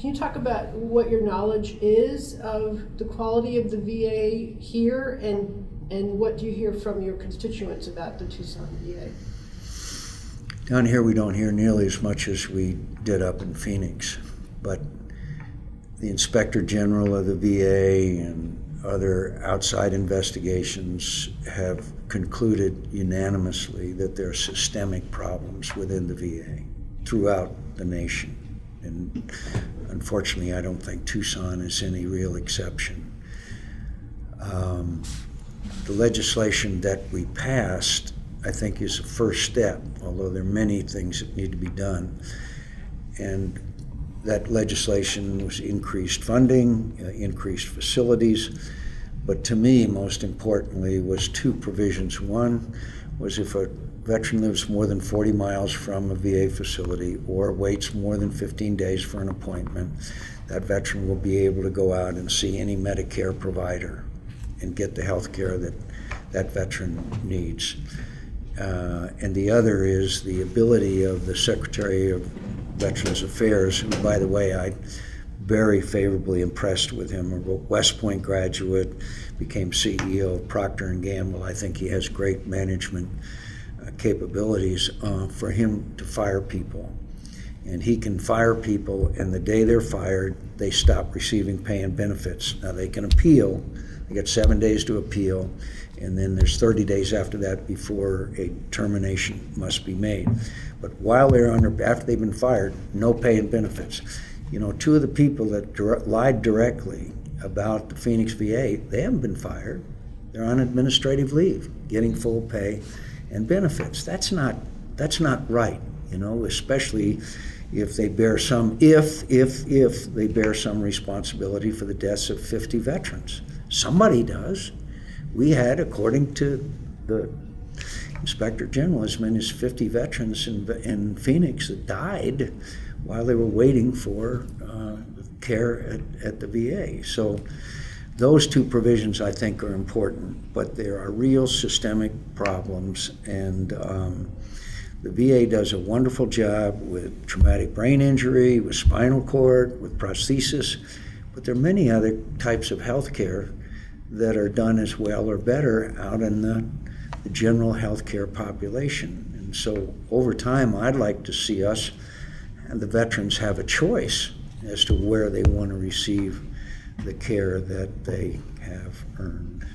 Can you talk about what your knowledge is of the quality of the VA here, and what do you hear from your constituents about the Tucson VA? Down here we don't hear nearly as much as we did up in Phoenix, but the Inspector General of the VA and other outside investigations have concluded unanimously that there are systemic problems within the VA throughout the nation. And unfortunately, I don't think Tucson is any real exception. The legislation that we passed, I think, is a first step, although there are many things that need to be done. And that legislation was increased funding, increased facilities, but to me, most importantly, was two provisions. One was if a veteran lives more than 40 miles from a VA facility or waits more than 15 days for an appointment, that veteran will be able to go out and see any Medicare provider and get the health care that that veteran needs. And the other is the ability of the Secretary of Veterans Affairs, who, by the way, I'm very favorably impressed with him, a West Point graduate, became CEO of Procter & Gamble. I think he has great management capabilities for him to fire people. And he can fire people, and the day they're fired, they stop receiving pay and benefits. Now, they can appeal. They get 7 days to appeal, and then there's 30 days after that before a termination must be made. But while they're after they've been fired, no pay and benefits. You know, two of the people that lied directly about the Phoenix VA, they haven't been fired. They're on administrative leave, getting full pay and benefits. That's not right, you know, especially if they bear some, if they bear some responsibility for the deaths of 50 veterans. Somebody does. We had, according to the Inspector General, as many as 50 veterans in Phoenix that died while they were waiting for care at the VA. So those two provisions, I think, are important, but there are real systemic problems, and the VA does a wonderful job with traumatic brain injury, with spinal cord, with prosthesis, but there are many other types of health care that are done as well or better out in the general healthcare population. And so over time, I'd like to see us and the veterans have a choice as to where they want to receive the care that they have earned.